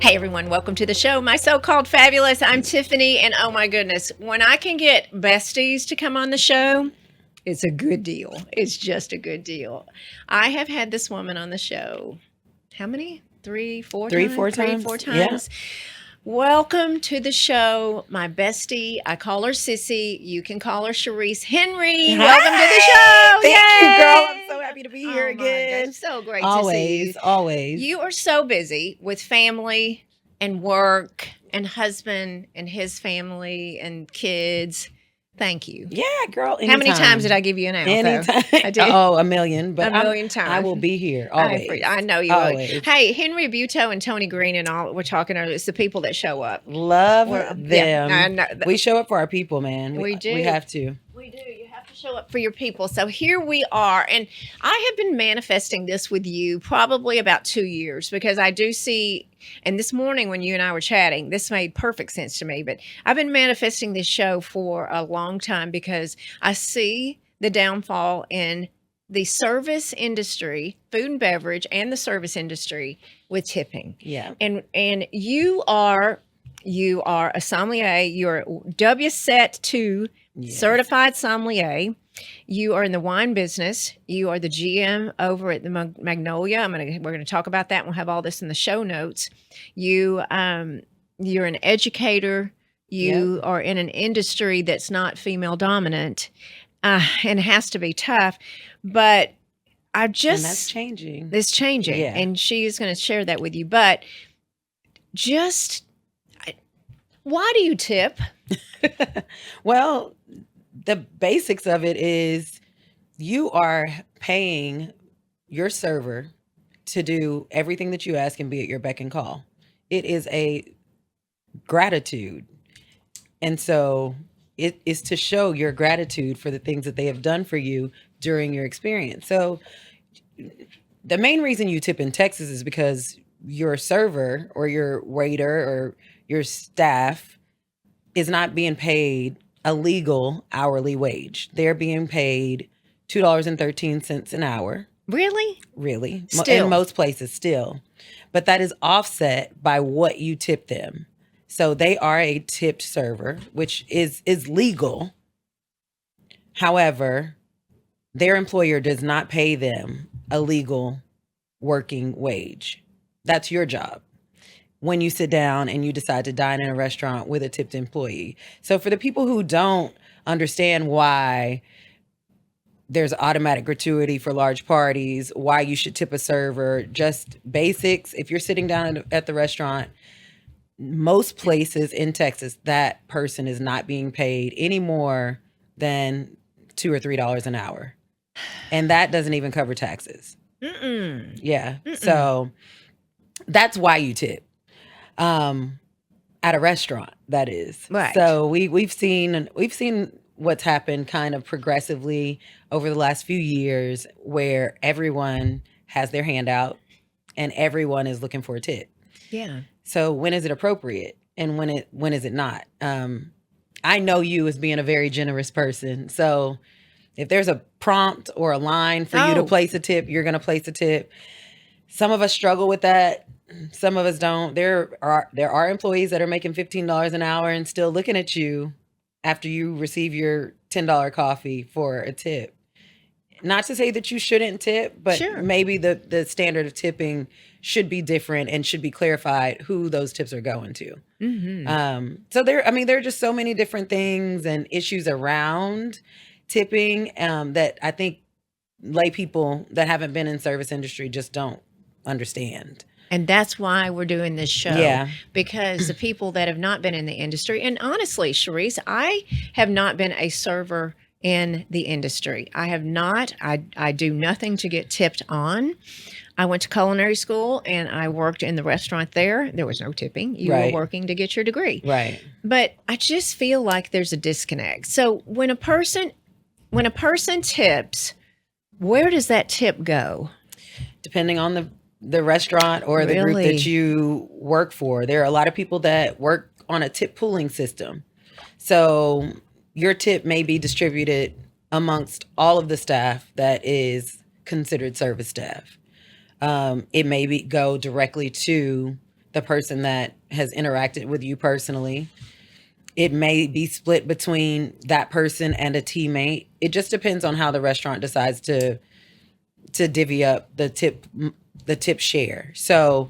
Hey everyone, welcome to the show. My so-called fabulous. I'm Tiffany, and oh my goodness, when I can get besties to come on the show, it's a good deal. It's just a good deal. I have had this woman on the show. How many? Three, four Three, times? four Three, times. four Yeah. times. Welcome to the show, my bestie. I call her Sissy. You can call her Charisse Henry. Welcome to the Hi. show. Thank you, girl. I'm so Yay! happy to be here Oh my gosh, again. so great to see you. Always, always. You are so busy with family and work and husband and his family and kids. Thank you. Yeah, girl. How many times Anytime. did I give you an out, though? Anytime. I did. Oh, a million. But A million I will times. be here I always. know you will. Always. Hey, Henry Buto and Tony Green and all we're talking about. It's the people that show up. Love Yeah, I them. know. We show up for our people, man. We do. We have to. We do. You have to show up for your people. So here we are. And I have been manifesting this with you probably about 2 years because I do see, and this morning when you and I were chatting, this made perfect sense to me. But I've been manifesting this show for a long time because I see the downfall in the service industry, food and beverage, and the service industry with tipping. Yeah. And you are a sommelier. You're WSET2 Yes. certified sommelier. You are in the wine business. You are the GM over at the Magnolia. We're going to talk about that. We'll have all this in the show notes. You're an educator. You are in an industry that's not female dominant, and it has to be tough. But And that's changing. it's changing, Yeah. and she is going to share that with you. But just why do you tip? Well, the basics of it is you are paying your server to do everything that you ask and be at your beck and call. It is a gratitude. And so it is to show your gratitude for the things that they have done for you during your experience. So the main reason you tip in Texas is because your server or your waiter or your staff is not being paid a legal hourly wage. They're being paid $2.13 an hour, Really? really. Still. In most places still. But that is offset by what you tip them. So they are a tipped server, which is legal. However, their employer does not pay them a legal working wage. That's your job when you sit down and you decide to dine in a restaurant with a tipped employee. So for the people who don't understand why there's automatic gratuity for large parties, why you should tip a server, just basics. If you're sitting down at the restaurant, most places in Texas, that person is not being paid any more than $2 or $3 an hour. And that doesn't even cover taxes. Mm-mm. Yeah. So that's why you tip. At a restaurant, that is. Right. So we've seen what's happened kind of progressively over the last few years where everyone has their hand out and everyone is looking for a tip. Yeah. So when is it appropriate and when is it not? I know you as being a very generous person. So if there's a prompt or a line for you to Oh. place a tip, you're going to place a tip. Some of us struggle with that. Some of us don't. There are employees that are making $15 an hour and still looking at you after you receive your $10 coffee for a tip. Not to say that you shouldn't tip, but Sure. maybe the standard of tipping should be different and should be clarified who those tips are going to. Mm-hmm. So there are just so many different things and issues around tipping that I think lay people that haven't been in service industry just don't understand. And that's why we're doing this show. Yeah. Because the people that have not been in the industry, and honestly, Charisse, I have not been a server in the industry. I have not. I do nothing to get tipped on. I went to culinary school and I worked in the restaurant there. There was no tipping. You Right. were working to get your degree. Right. But I just feel like there's a disconnect. So when a person tips, where does that tip go? Depending on the restaurant or the group Really? that you work for. There are a lot of people that work on a tip pooling system. So your tip may be distributed amongst all of the staff that is considered service staff. It may go directly to the person that has interacted with you personally. It may be split between that person and a teammate. It just depends on how the restaurant decides to divvy up the tip share. So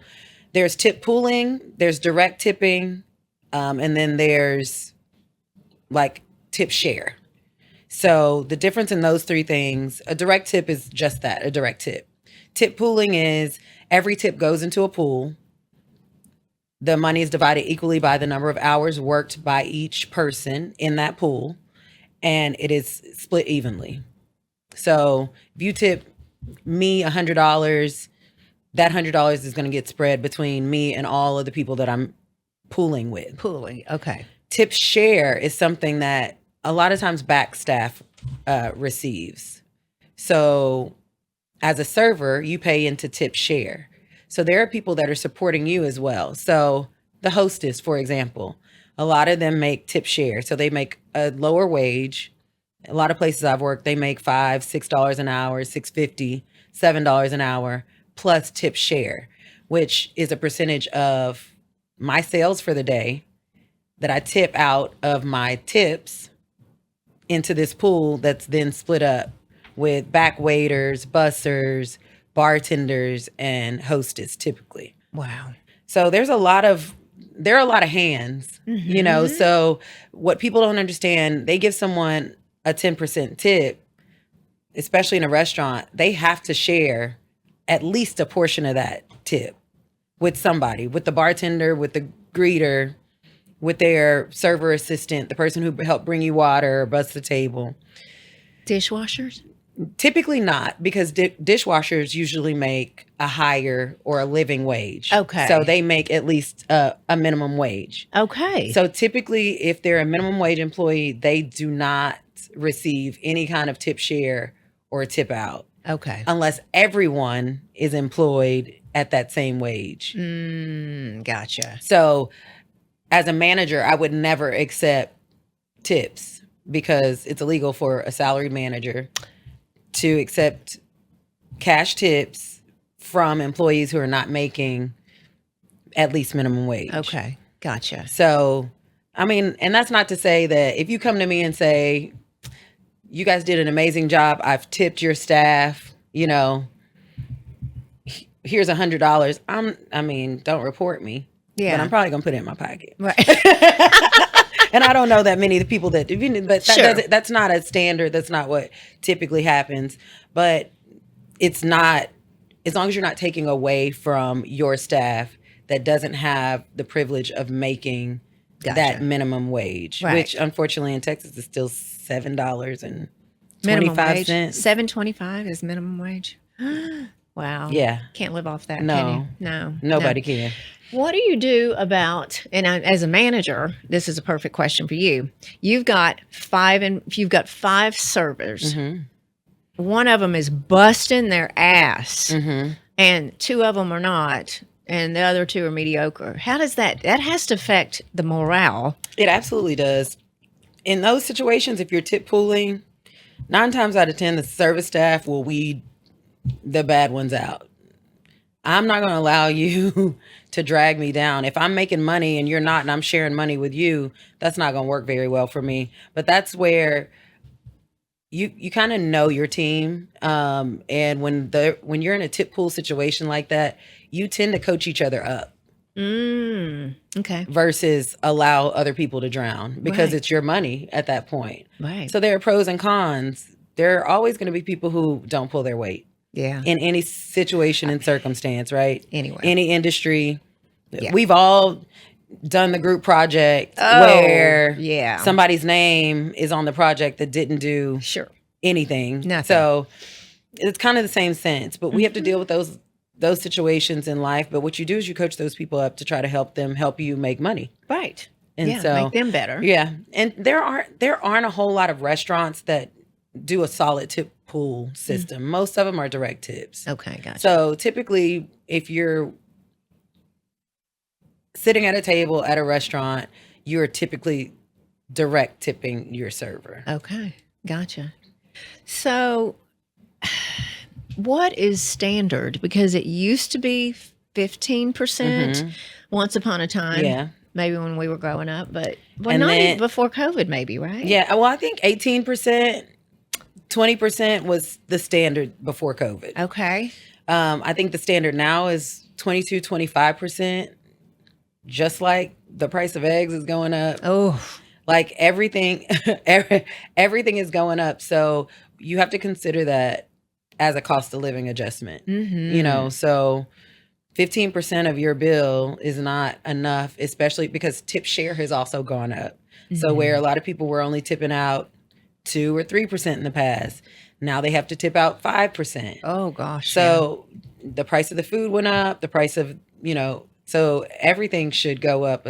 there's tip pooling, there's direct tipping, and then there's like tip share. So the difference in those three things, a direct tip is just that, a direct tip. Tip pooling is every tip goes into a pool. The money is divided equally by the number of hours worked by each person in that pool, and it is split evenly. So if you tip me $100, that $100 is going to get spread between me and all of the people that I'm pooling with. Pooling, okay. Tip share is something that a lot of times back staff receives. So as a server, you pay into tip share. So there are people that are supporting you as well. So the hostess, for example, a lot of them make tip share. So they make a lower wage. A lot of places I've worked, they make $5, $6 an hour, $6.50, $7 an hour, plus tip share, which is a percentage of my sales for the day that I tip out of my tips into this pool that's then split up with back waiters, bussers, bartenders, and hostess typically. Wow. So there are a lot of hands, you know. So what people don't understand, they give someone a 10% tip, especially in a restaurant, they have to share at least a portion of that tip with somebody, with the bartender, with the greeter, with their server assistant, the person who helped bring you water or bus the table. Dishwashers? Typically not, because dishwashers usually make a higher or a living wage. Okay. So they make at least a minimum wage. Okay. So typically, if they're a minimum wage employee, they do not receive any kind of tip share or tip out. Okay. Unless everyone is employed at that same wage. Gotcha. So as a manager, I would never accept tips because it's illegal for a salaried manager to accept cash tips from employees who are not making at least minimum wage. Okay. Gotcha. So, I mean, and that's not to say that if you come to me and say, you guys did an amazing job, I've tipped your staff, you know, here's $100. Don't report me. Yeah. But I'm probably gonna put it in my pocket. Right. And I don't know that many of the people that, but Sure. that's not a standard. That's not what typically happens. But it's not, as long as you're not taking away from your staff that doesn't have the privilege of making that minimum wage, Right. which unfortunately in Texas is still $7.25. Minimum wage. $7.25 is minimum wage. Wow. Yeah. Can't live off that, No. can you? No. Nobody can. What do you do about, and as a manager, this is a perfect question for you. You've got five servers. One of them is busting their ass, and two of them are not, and the other two are mediocre. How does that has to affect the morale? It absolutely does. In those situations, if you're tip pooling, 9 times out of 10, the service staff will weed the bad ones out. I'm not going to allow you to drag me down. If I'm making money and you're not, and I'm sharing money with you, that's not going to work very well for me. But that's where you kind of know your team. And when you're in a tip pool situation like that, you tend to coach each other up. Okay. Versus allow other people to drown because Right. it's your money at that point. Right. So there are pros and cons. There are always going to be people who don't pull their weight. Yeah. In any situation and circumstance, right? Anyway. Any industry. Yeah. We've all done the group project Oh, where yeah. somebody's name is on the project that didn't do Sure. anything. Nothing. So it's kind of the same sense, but we have to deal with those situations in life. But what you do is you coach those people up to try to help you make money. Right. And yeah, so make them better. Yeah. And there aren't a whole lot of restaurants that do a solid tip pool system. Most of them are direct tips. Okay, gotcha. So typically, if you're sitting at a table at a restaurant, you're typically direct tipping your server. Okay, gotcha. So, what is standard? Because it used to be 15%, once upon a time. Yeah. Maybe when we were growing up, but And not then- even before COVID, maybe, right? Yeah. Well, I think 18%, 20% was the standard before COVID. Okay. I think the standard now is 22, 25%. Just like the price of eggs is going up. Oh, Like everything, everything is going up. So you have to consider that as a cost of living adjustment. You know, so 15% of your bill is not enough, especially because tip share has also gone up. So where a lot of people were only tipping out 2 or 3% in the past, now they have to tip out 5%. oh gosh. So the price of the food went up, the price of, you know, so everything should go up,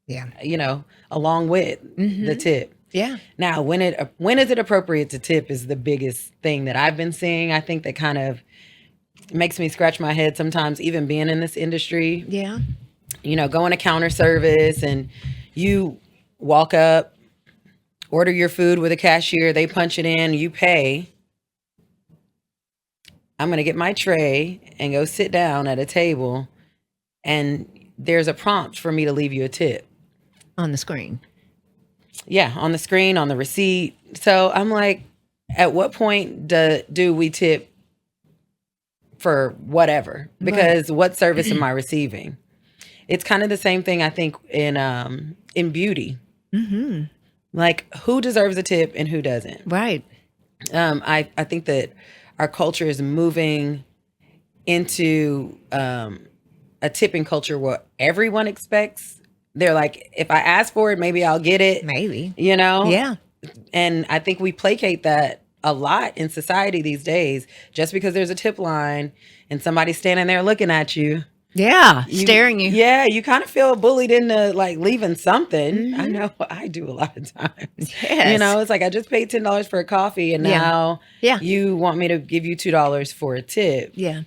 yeah. you know, along with the tip. Yeah. Now, when is it appropriate to tip is the biggest thing that I've been seeing. I think that kind of makes me scratch my head sometimes, even being in this industry. Yeah. You know, going to counter service and you walk up, order your food with a cashier, they punch it in, you pay. I'm going to get my tray and go sit down at a table, and there's a prompt for me to leave you a tip. On the screen. Yeah, on the screen, on the receipt. So I'm like, at what point do we tip for whatever? Because what service am I receiving? It's kind of the same thing, I think, in beauty. Like, who deserves a tip and who doesn't? Right. I think that our culture is moving into a tipping culture where everyone expects. They're like, if I ask for it, maybe I'll get it. Maybe. You know? Yeah. And I think we placate that a lot in society these days. Just because there's a tip line and somebody's standing there looking at you. Yeah. Staring you. Yeah, you kind of feel bullied into like leaving something. I know I do a lot of times. Yes. You know, it's like I just paid $10 for a coffee and now you want me to give you $2 for a tip. Yeah.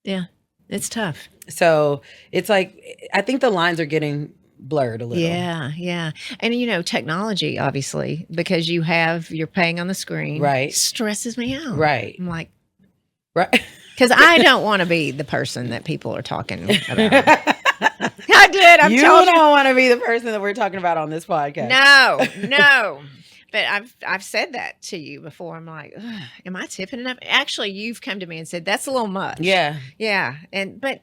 Yeah. It's tough. So it's like, I think the lines are getting blurred a little. Yeah, yeah. And you know, technology, obviously, because you're paying on the screen. Right. Stresses me out. Right. I'm like, Right. because I don't want to be the person that people are talking about. I did. You don't want to be the person that we're talking about on this podcast. No. But I've said that to you before. I'm like, ugh, am I tipping enough? Actually, you've come to me and said that's a little much. Yeah. Yeah. But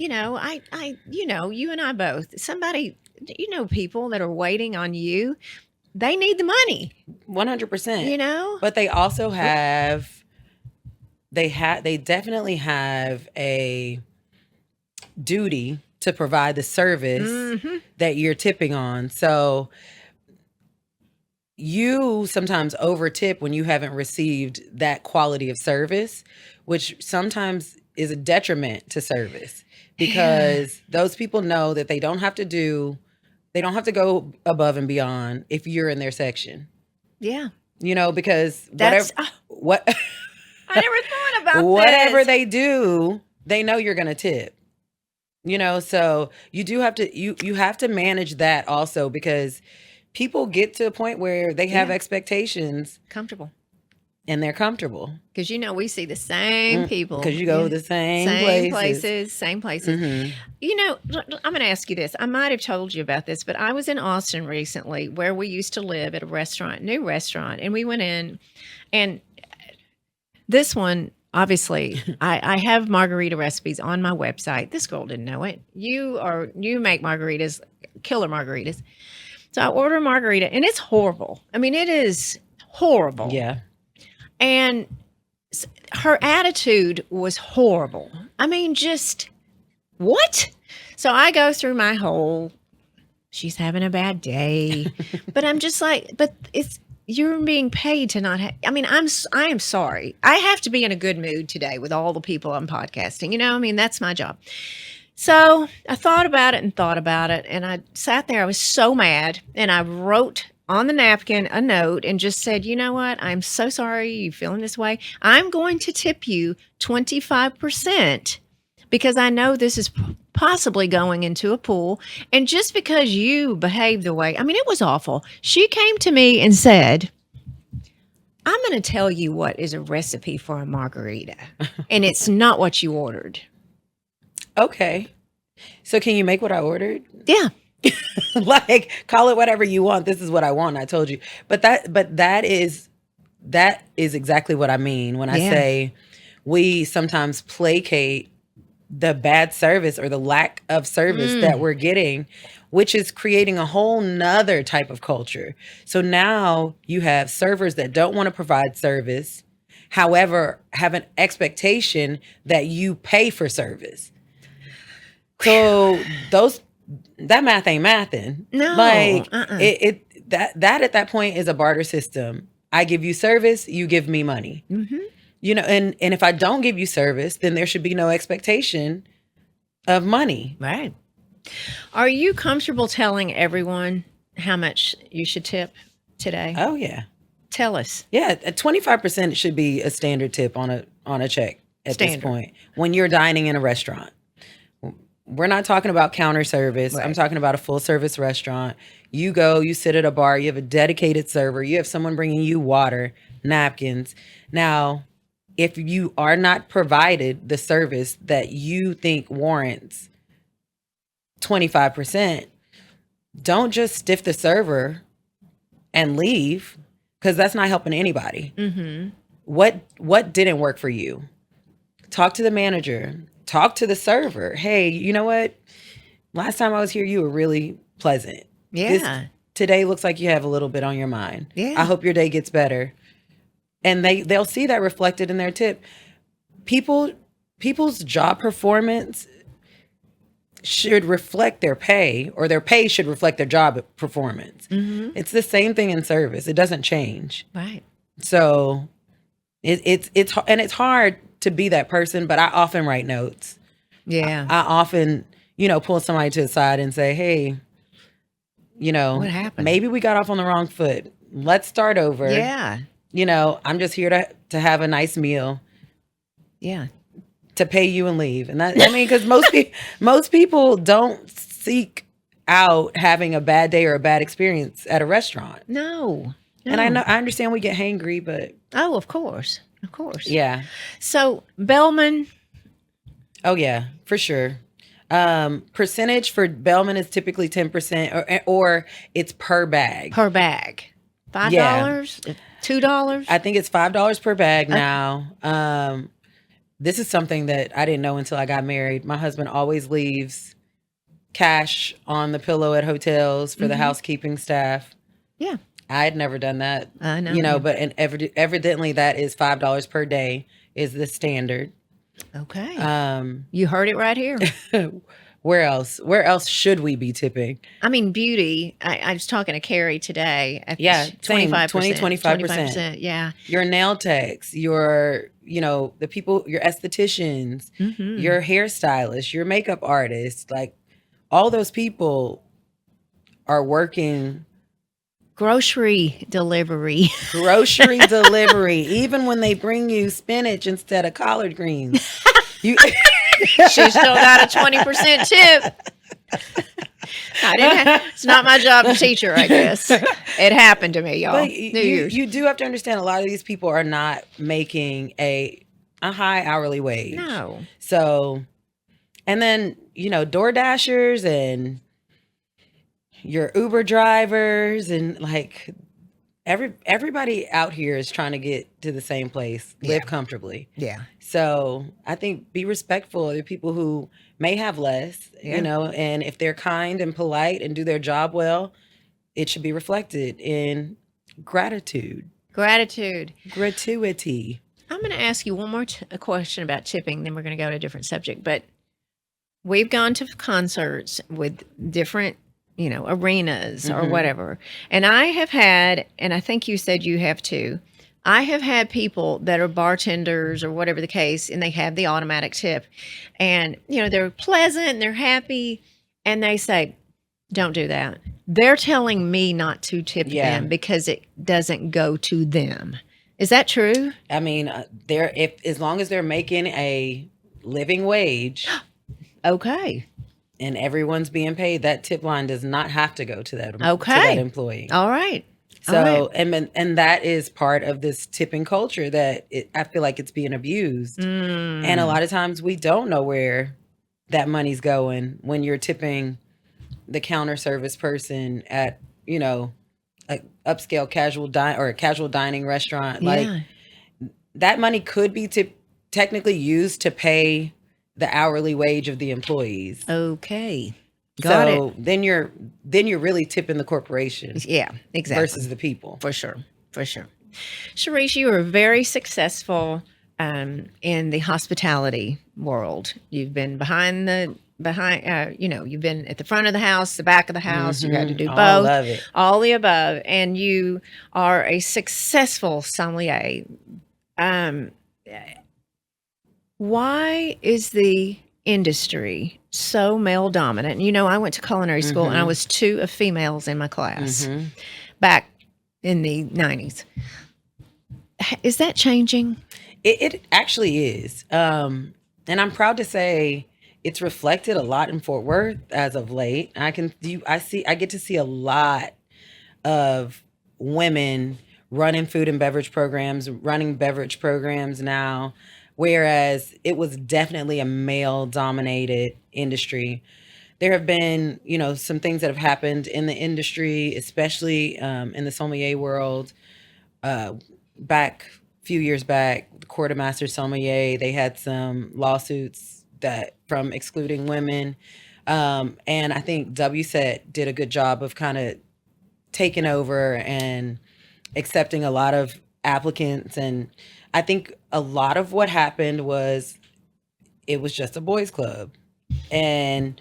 you know, you and I both. Somebody, people that are waiting on you, they need the money. 100%. You know, but they also have. They definitely have a duty to provide the service that you're tipping on. So you sometimes over tip when you haven't received that quality of service, which sometimes is a detriment to service because those people know that they don't have to go above and beyond if you're in their section. Yeah. You know, because That's, what I never thought about whatever this. they do, they know you're going to tip. You know, so you do have to you have to manage that also because people get to a point where they have expectations Comfortable. and they're comfortable. Because we see the same people. Because you go to the same places. Same places. Mhm. You know, I'm going to ask you this. I might have told you about this, but I was in Austin recently where we used to live at a new restaurant, and we went in, and this one, obviously, I have margarita recipes on my website. This girl didn't know it. You make margaritas, killer margaritas. So I order a margarita, and it's horrible. I mean, it is horrible. Yeah. And her attitude was horrible. I mean, just what? So I go through my whole, she's having a bad day, but I'm just like, but you're being paid to not have, I mean, I am sorry. I have to be in a good mood today with all the people I'm podcasting. You know, I mean, that's my job. So I thought about it, and I sat there. I was so mad, and I wrote on the napkin a note and just said, you know what? I'm so sorry you feeling this way. I'm going to tip you 25% because I know this is possibly going into a pool. And just because you behaved the way, I mean, it was awful. She came to me and said, I'm going to tell you what is a recipe for a margarita. And it's not what you ordered. Okay. So can you make what I ordered? Yeah. Like, call it whatever you want. This is what I want. I told you. But that is exactly what I mean when I Yeah. say we sometimes placate the bad service or the lack of service that we're getting, which is creating a whole nother type of culture. So now you have servers that don't want to provide service, however, have an expectation that you pay for service. So that math ain't mathing. No. Like that at that point is a barter system. I give you service, you give me money. You know, and if I don't give you service, then there should be no expectation of money. Right. Are you comfortable telling everyone how much you should tip today? Oh yeah. Tell us. Yeah, 25% should be a standard tip on a check at this point when you're dining in a restaurant. We're not talking about counter service. Right. I'm talking about a full service restaurant. You go, you sit at a bar, you have a dedicated server, you have someone bringing you water, napkins. Now, if you are not provided the service that you think warrants 25%, don't just stiff the server and leave, because that's not helping anybody. What didn't work for you? Talk to the manager. Talk to the server. Hey, you know what? Last time I was here, you were really pleasant. Yeah. Today looks like you have a little bit on your mind. Yeah. I hope your day gets better. And they'll see that reflected in their tip. People's job performance should reflect their pay, or their pay should reflect their job performance. It's the same thing in service. It doesn't change. Right. So it's hard to be that person, but I often write notes. Yeah. I often, pull somebody to the side and say, hey, what happened? Maybe we got off on the wrong foot. Let's start over. Yeah. I'm just here to have a nice meal. Yeah. To pay you and leave. And that, because most people don't seek out having a bad day or a bad experience at a restaurant. No. And I understand we get hangry, but of course. Of course. Yeah. So Bellman. Oh yeah, for sure. Percentage for Bellman is typically 10%, or it's per bag. Per bag. $5? Yeah. $2? I think it's $5 per bag now. This is something that I didn't know until I got married. My husband always leaves cash on the pillow at hotels for the housekeeping staff. Yeah. I had never done that. I know. But evidently that is $5 per day is the standard. Okay. You heard it right here. Where else should we be tipping? I mean, beauty. I was talking to Carrie today. Yeah, 25%. 25%. Yeah. Your nail techs, your, the people, your estheticians, your hairstylists, your makeup artists, like all those people are working. Grocery delivery. Even when they bring you spinach instead of collard greens. She still got a 20% tip. It's not my job to teach her, I guess. It happened to me, y'all. But you do have to understand, a lot of these people are not making a high hourly wage. No. So, and then, Door Dashers and your Uber drivers and like everybody out here is trying to get to the same place, live comfortably. Yeah. So I think be respectful of the people who may have less, and if they're kind and polite and do their job well, it should be reflected in gratitude. Gratuity. I'm going to ask you one more question about tipping, then we're going to go to a different subject. But we've gone to concerts with different arenas or whatever. And I have had, and I think you said you have too, I have had people that are bartenders or whatever the case, and they have the automatic tip. And, they're pleasant and they're happy. And they say, don't do that. They're telling me not to tip them because it doesn't go to them. Is that true? I mean, as long as they're making a living wage. Okay. And everyone's being paid, that tip line does not have to go to that, to that employee. All right. So, and that is part of this tipping culture that I feel like it's being abused. And a lot of times we don't know where that money's going when you're tipping the counter service person at, a upscale a casual dining restaurant. Like, Yeah. that money could be technically used to pay the hourly wage of the employees. Okay. Got So it. then you're really tipping the corporation Yeah, exactly. versus the people. For sure. For sure. Charisse, you are very successful in the hospitality world. You've been you've been at the front of the house, the back of the house. You got to do All both, of it. all the above, and you are a successful sommelier. Um, why is the industry so male dominant? I went to culinary school and I was two of females in my class back in the 90s. Is that changing? It actually is. And I'm proud to say it's reflected a lot in Fort Worth as of late. I get to see a lot of women running food and beverage programs, running beverage programs now, whereas it was definitely a male dominated industry. There have been, some things that have happened in the industry, especially in the sommelier world. Back a few years back, the Court of Master Sommelier, they had some lawsuits from excluding women. And I think WSET did a good job of kind of taking over and accepting a lot of applicants. And I think a lot of what happened was it was just a boys club. And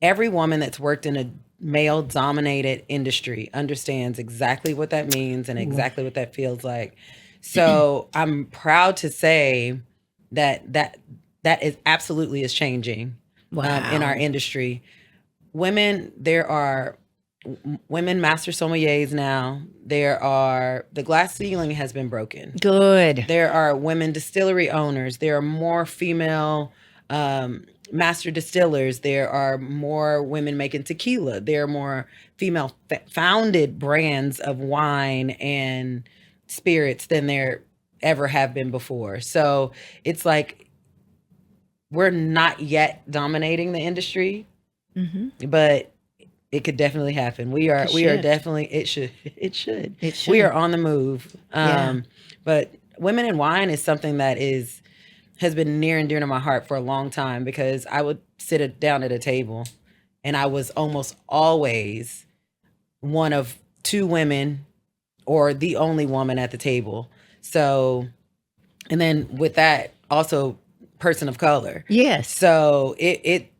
every woman that's worked in a male dominated industry understands exactly what that means and exactly what that feels like. So I'm proud to say that is absolutely is changing in our industry. There are women master sommeliers now. The glass ceiling has been broken. Good. There are women distillery owners. There are more female master distillers. There are more women making tequila. There are more female founded brands of wine and spirits than there ever have been before. So it's like we're not yet dominating the industry, but it could definitely happen. We are definitely, it should. We are on the move. But women in wine is something that has been near and dear to my heart for a long time, because I would sit down at a table and I was almost always one of two women or the only woman at the table. So, and then with that, also person of color. Yes. So it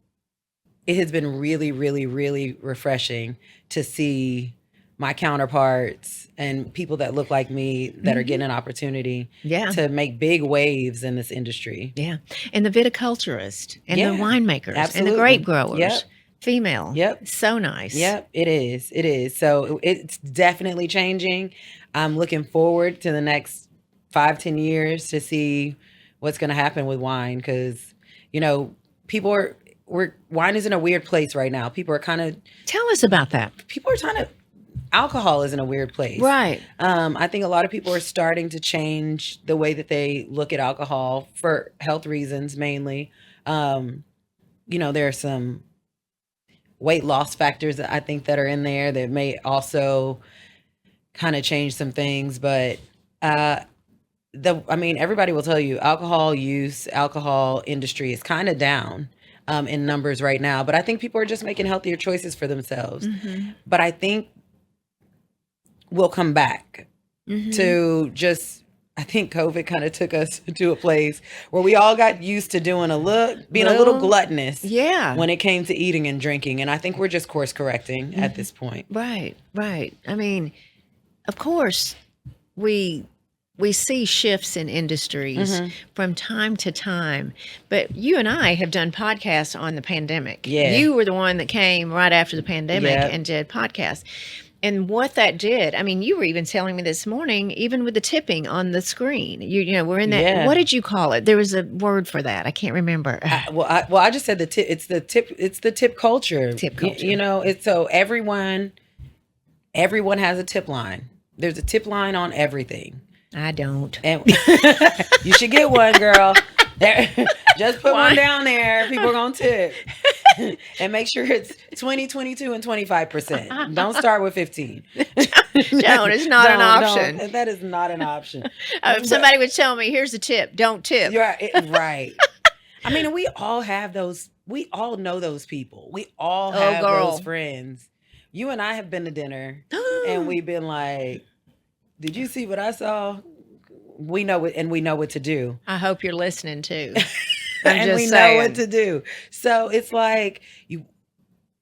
has been really, really, really refreshing to see my counterparts and people that look like me that are getting an opportunity to make big waves in this industry. Yeah. And the viticulturist and the winemakers and the grape growers. Female. Yep. So nice. Yep. It is. It is. So it's definitely changing. I'm looking forward to the next 5-10 years to see what's going to happen with wine. Cause wine is in a weird place right now. People are kind of, tell us about that. Alcohol is in a weird place. Right. I think a lot of people are starting to change the way that they look at alcohol for health reasons, mainly. There are some weight loss factors that I think that are in there that may also kind of change some things. But everybody will tell you alcohol industry is kind of down in numbers right now. But I think people are just making healthier choices for themselves. But I think we'll come back to I think COVID kind of took us to a place where we all got used to being a little gluttonous when it came to eating and drinking. And I think we're just course correcting at this point. Right, right. I mean, of course, we see shifts in industries from time to time, but you and I have done podcasts on the pandemic. Yeah. You were the one that came right after the pandemic and did podcasts. And what that did, I mean, you were even telling me this morning, even with the tipping on the screen, we're in that. Yeah. What did you call it? There was a word for that. I can't remember. I just said the tip. It's the tip culture. Tip culture. It's so everyone has a tip line. There's a tip line on everything. I don't. And you should get one, girl. Just put Why? one down there. People are going to tip. And make sure it's 20, 22, and 25%. Don't start with 15. Don't. It's not an option. That is not an option. If somebody would tell me, here's a tip, don't tip. You're right. Right. I mean, we all have those. We all know those people. We all have those friends. You and I have been to dinner and we've been like, did you see what I saw? We know it, and we know what to do. I hope you're listening too. And we know what to do. So it's like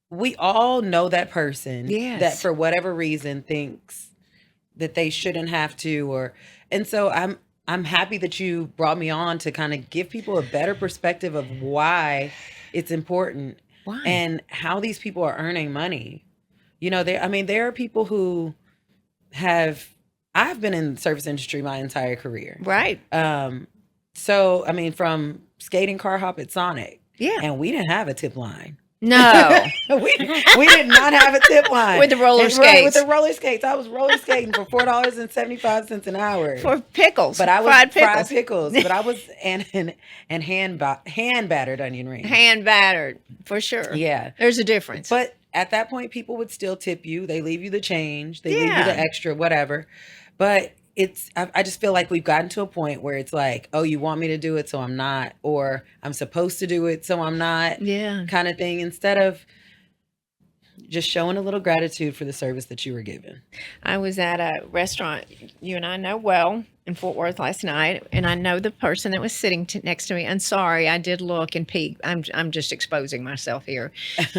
we all know that person that for whatever reason thinks that they shouldn't have to, and so I'm happy that you brought me on to kind of give people a better perspective of why it's important and how these people are earning money. You know, there are people who I've been in the service industry my entire career. Right. So, I mean, from skating car hop at Sonic. Yeah. And we didn't have a tip line. No. we did not have a tip line. With the roller skates. Right, with the roller skates. I was roller skating for $4.75 an hour. For pickles. But I was fried pickles. But I was and hand battered onion rings. Hand battered, for sure. Yeah. There's a difference. But at that point, people would still tip you. They leave you the change. They leave you the extra, whatever. But I just feel like we've gotten to a point where it's like, oh, you want me to do it, so I'm not, or I'm supposed to do it, so I'm not, kind of thing, instead of just showing a little gratitude for the service that you were given. I was at a restaurant you and I know well in Fort Worth last night, and I know the person that was sitting next to me. I'm sorry, I did look and peek. I'm just exposing myself here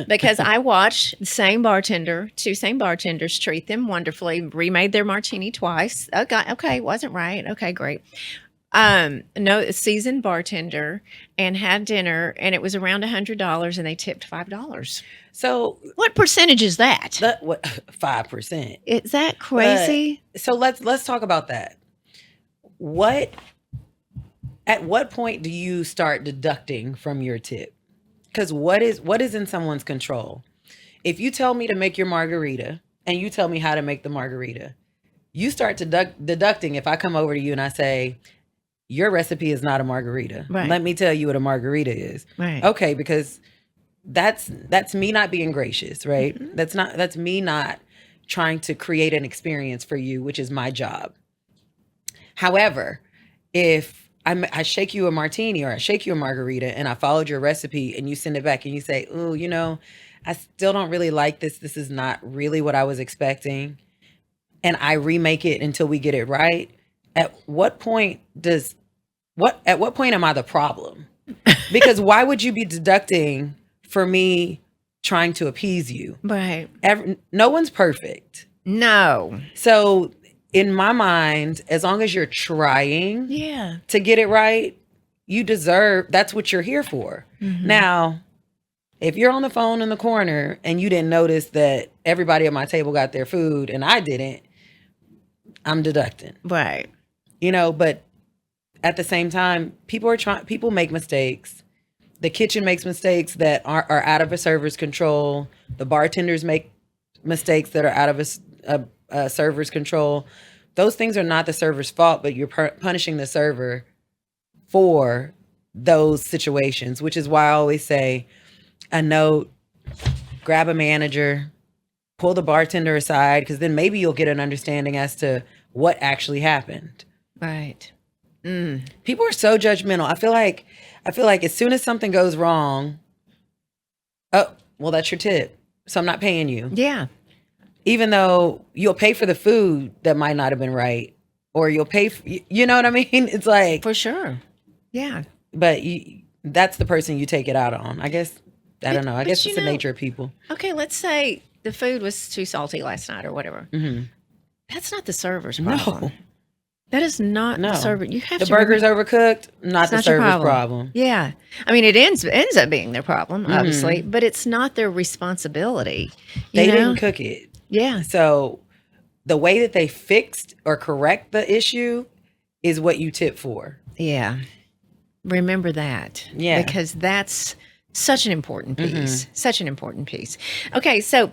because I watched the same bartenders treat them wonderfully, remade their martini twice. Okay, wasn't right. Okay, great. No, seasoned bartender, and had dinner, and it was around $100, and they tipped $5. So what percentage is that? What 5%? Is that crazy? So let's talk about that. At what point do you start deducting from your tip? Because what is in someone's control? If you tell me to make your margarita and you tell me how to make the margarita, you start deducting if I come over to you and I say, your recipe is not a margarita. Right. Let me tell you what a margarita is. Right. Okay, because that's me not being gracious, right? Mm-hmm. That's me not trying to create an experience for you, which is my job. However, if I shake you a martini or I shake you a margarita and I followed your recipe and you send it back and you say, oh, I still don't really like this. This is not really what I was expecting. And I remake it until we get it right. At what point am I the problem? Because why would you be deducting for me trying to appease you? Right. No one's perfect. No. So in my mind, as long as you're trying to get it right, that's what you're here for. Mm-hmm. Now, if you're on the phone in the corner and you didn't notice that everybody at my table got their food and I didn't, I'm deducting. Right. But at the same time, people make mistakes. The kitchen makes mistakes that are out of a server's control. The bartenders make mistakes that are out of a server's control. Those things are not the server's fault, but you're punishing the server for those situations, which is why I always say a note, grab a manager, pull the bartender aside, because then maybe you'll get an understanding as to what actually happened. Right. People are so judgmental. I feel like as soon as something goes wrong, oh, well, that's your tip, so I'm not paying you. Yeah. Even though you'll pay for the food that might not have been right, or you'll pay for, you know what I mean? It's like, for sure. Yeah. But that's the person you take it out on. I guess, I don't know. I guess it's the nature of people. Okay, let's say the food was too salty last night or whatever. Mm-hmm. That's not the server's problem. No. That is not the server. You have the burger's overcooked, not the server's problem. Yeah. I mean, it ends up being their problem, obviously, but it's not their responsibility. They didn't cook it. Yeah. So the way that they fixed or correct the issue is what you tip for. Yeah. Remember that. Yeah. Because that's such an important piece. Mm-hmm. Such an important piece. Okay. So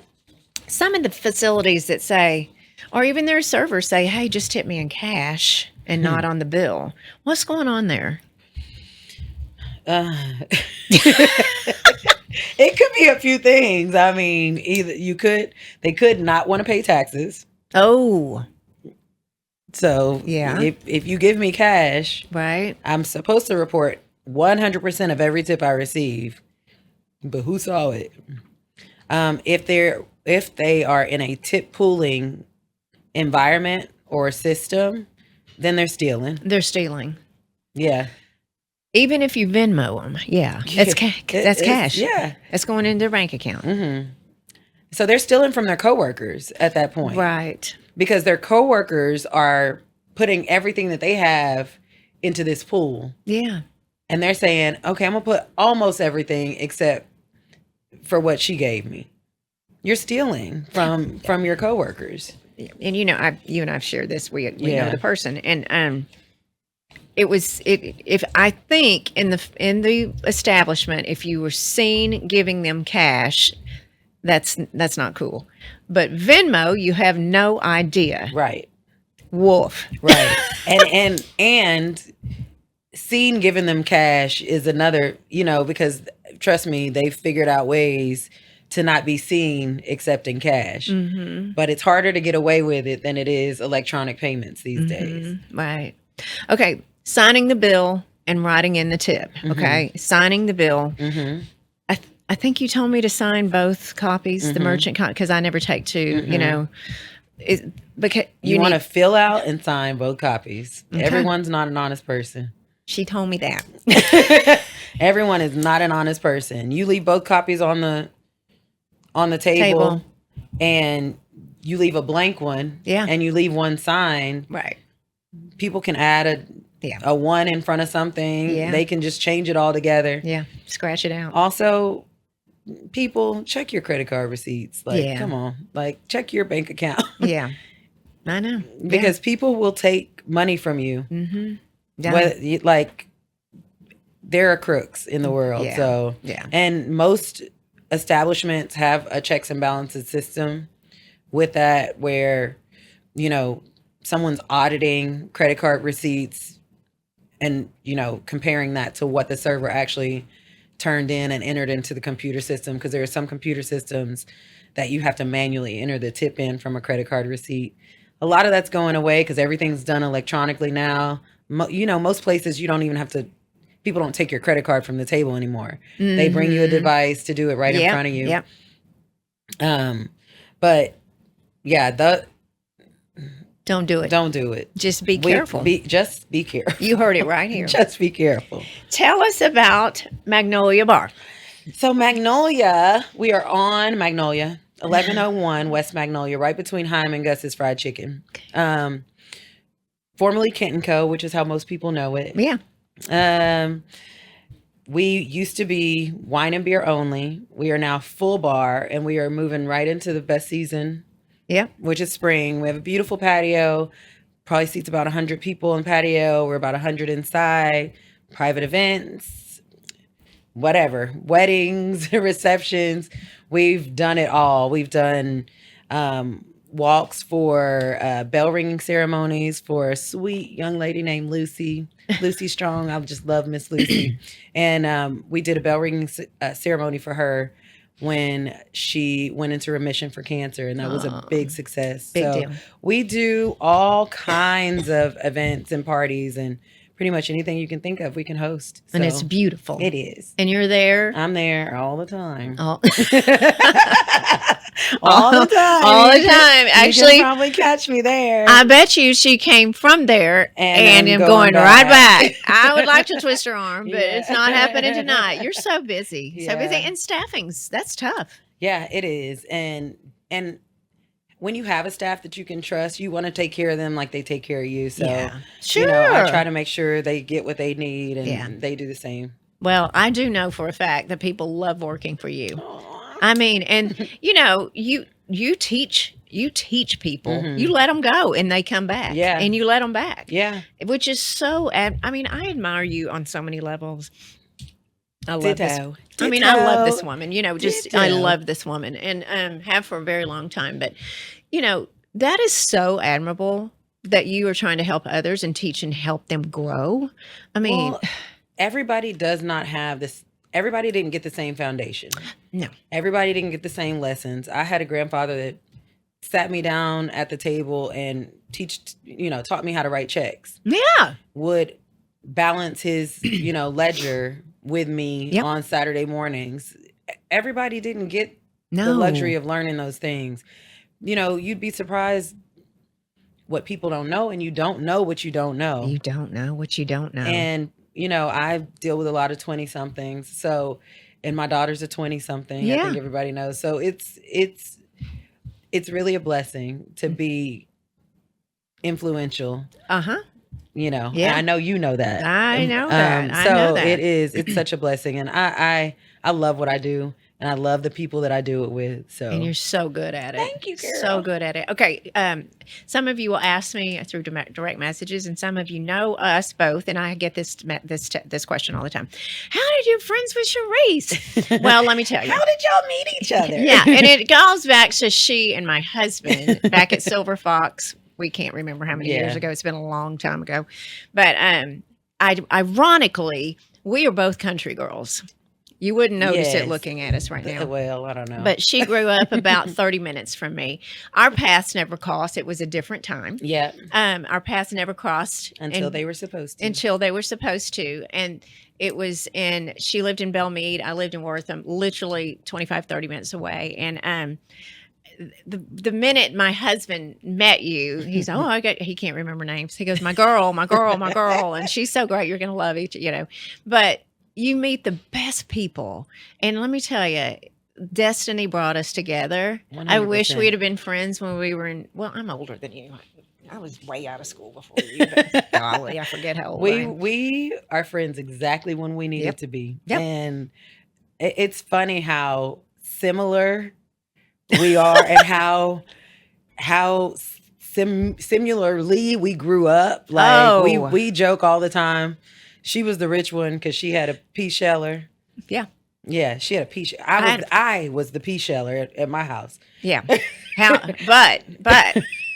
some of the facilities that say, or even their servers say, hey, just tip me in cash and not on the bill. What's going on there? Uh, it could be a few things. I mean, they could not want to pay taxes. Oh, So yeah. if you give me cash, Right. I'm supposed to report 100% of every tip I receive. But who saw it? If they are in a tip pooling environment or system, then they're stealing. They're stealing. Yeah. Even if you Venmo them. Yeah. That's that's cash. Yeah. That's going into their bank account. Mm-hmm. So they're stealing from their coworkers at that point. Right. Because their coworkers are putting everything that they have into this pool. Yeah. And they're saying, okay, I'm going to put almost everything except for what she gave me. You're stealing from your coworkers. And you and I've shared this. We Yeah. know the person, and if I think in the establishment, if you were seen giving them cash, that's not cool. But Venmo, you have no idea. Right. Woof. Right. and seen giving them cash is another, because trust me, they've figured out ways to not be seen accepting cash. Mm-hmm. But it's harder to get away with it than it is electronic payments these days. Right. Okay. Signing the bill and writing in the tip. Okay. Signing the bill. Mm-hmm. I think you told me to sign both copies, the merchant because I never take two. Because you want to fill out and sign both copies. Okay. Everyone's not an honest person. She told me that. Everyone is not an honest person. You leave both copies on the table. And you leave a blank one. Yeah. And you leave one signed. Right. People can add a one in front of something. Yeah. They can just change it all together. Yeah. Scratch it out. Also, people, check your credit card receipts. Come on. Check your bank account. Yeah. I know. Because people will take money from you. Mm-hmm. Yeah. There are crooks in the world. Yeah. So, yeah. And most establishments have a checks and balances system with that where, someone's auditing credit card receipts and, comparing that to what the server actually turned in and entered into the computer system. Because there are some computer systems that you have to manually enter the tip in from a credit card receipt. A lot of that's going away because everything's done electronically now. Most places you don't even have to, people don't take your credit card from the table anymore. Mm-hmm. They bring you a device to do it right in front of you. Yep. But yeah, don't do it. Don't do it. Just be careful. Just be careful. You heard it right here. Just be careful. Tell us about Magnolia Bar. So Magnolia, we are on Magnolia, 1101 West Magnolia, right between Heim and Gus's Fried Chicken. Formerly Kent & Co., which is how most people know it. Yeah. We used to be wine and beer only. We are now full bar, and we are moving right into the best season. Yeah. Which is spring. We have a beautiful patio. Probably seats about 100 people in patio. We're about 100 inside. Private events, whatever. Weddings, receptions. We've done it all. We've done walks for bell ringing ceremonies for a sweet young lady named Lucy Strong. I just love Miss Lucy. And we did a bell ringing ceremony for her when she went into remission for cancer, and that was a big success. Big deal. We do all kinds of events and parties, and pretty much anything you can think of, we can host. So and it's beautiful. It is. And you're there. I'm there all the time. Oh. All the time. All the time. Actually, you can probably catch me there. I bet you she came from there and I'm going right back. I would like to twist her arm, but it's not happening tonight. You're so busy. So busy. And staffing's, that's tough. Yeah, it is. And when you have a staff that you can trust, you want to take care of them like they take care of you. So, sure. I try to make sure they get what they need and they do the same. Well, I do know for a fact that people love working for you. I mean, and you teach people, Mm-hmm. you let them go and they come back. Yeah. And you let them back. Yeah. Which is so, I mean, I admire you on so many levels. I love this. I mean, I love this woman, I love this woman and have for a very long time. But, that is so admirable that you are trying to help others and teach and help them grow. I mean, everybody does not have this. Everybody didn't get the same foundation. No. Everybody didn't get the same lessons. I had a grandfather that sat me down at the table and taught me how to write checks. Yeah. Would balance his, ledger with me Yep. on Saturday mornings. Everybody didn't get No. the luxury of learning those things. You'd be surprised what people don't know, and you don't know what you don't know. You don't know what you don't know. And, I deal with a lot of 20 somethings. So, and my daughter's a 20 something. Yeah. I think everybody knows. So it's really a blessing to be influential. Uh-huh. Yeah. And Yeah. I know you know that. I know that. I So know that. it's such a blessing. And I love what I do, and I love the people that I do it with. So And you're so good at it. Thank you, girl. So good at it. Okay. Some of you will ask me through direct messages, and some of you know us both, and I get this question all the time. How did you friends with Charisse? Well, let me tell you. How did y'all meet each other? Yeah, and it goes back to she and my husband back at Silver Fox. We can't remember how many years ago. It's been a long time ago. But ironically, we are both country girls. You wouldn't notice it looking at us right now. Well, I don't know. But she grew up about 30 minutes from me. Our paths never crossed. It was a different time. Yeah. Our paths never crossed. Until they were supposed to. Until they were supposed to. And it was she lived in Belmead. I lived in Wortham, literally 25, 30 minutes away. And the minute my husband met you, he's he can't remember names. He goes, my girl, and she's so great. You're gonna love each, But you meet the best people, and let me tell you, destiny brought us together. 100%. I wish we'd have been friends when we were in. Well, I'm older than you. I was way out of school before you. But golly, I forget how old I am. We are friends exactly when we needed to be, and it's funny how similar we are, and how similarly we grew up. Like we joke all the time. She was the rich one because she had a pea sheller. Yeah. Yeah, she had a pea sheller. I was the pea sheller at my house. Yeah. But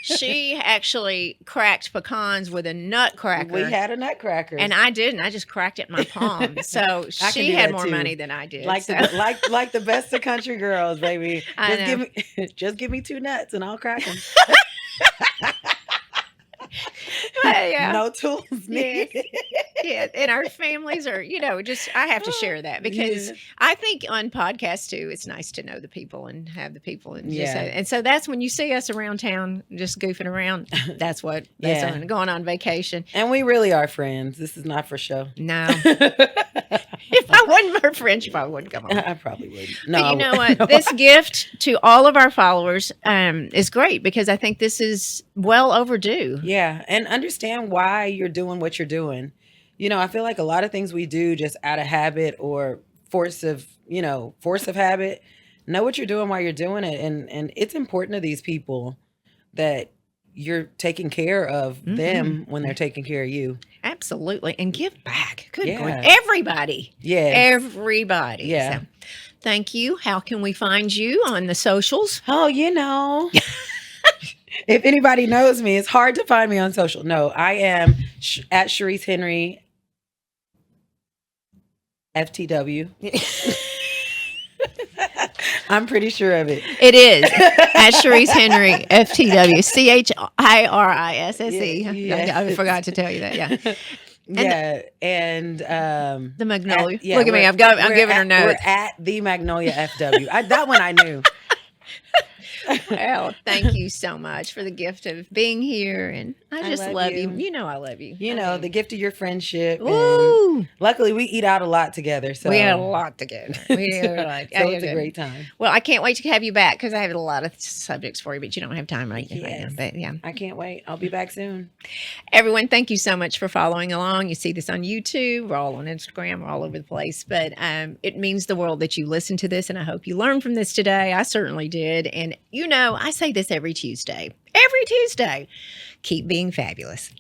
she actually cracked pecans with a nutcracker. We had a nutcracker. And I didn't. I just cracked it in my palm. So she had more money than I did. Like the best of country girls, baby. Just give me 2 nuts and I'll crack them. Yeah. No tools needed. Yeah, and our families are, I have to share that because I think on podcasts too, it's nice to know the people and have the people and so that's when you see us around town just goofing around. That's going on vacation. And we really are friends. This is not for show. No. If I wasn't her friend, she probably wouldn't come on. I probably wouldn't. No, but you know what? This gift to all of our followers is great because I think this is well overdue. Yeah, and understand why you're doing what you're doing. I feel like a lot of things we do just out of habit or force of habit. Know what you're doing while you're doing it, and it's important to these people that you're taking care of them when they're taking care of you. Absolutely. And give back. Good grief. Yeah. Everybody. Yeah. Everybody. Yeah. So, thank you. How can we find you on the socials? Oh, if anybody knows me, it's hard to find me on social. No, I am at Charisse Henry FTW. I'm pretty sure of it. It is at Charisse Henry FTW CHIRISSE. Yeah. I forgot to tell you that. Yeah. And the Magnolia. Look at me. I'm giving her notes. We're at the Magnolia FW. That one I knew. Well, thank you so much for the gift of being here, and I just love you. You know I love you. The gift of your friendship. Ooh. And luckily, we eat out a lot together. So we had a lot together. It's a great time. Well, I can't wait to have you back because I have a lot of subjects for you, but you don't have time right now. But yeah, I can't wait. I'll be back soon. Everyone, thank you so much for following along. You see this on YouTube. We're all on Instagram. We're all over the place. But it means the world that you listen to this, and I hope you learned from this today. I certainly did. And I say this every Tuesday. Every Tuesday. Keep being fabulous.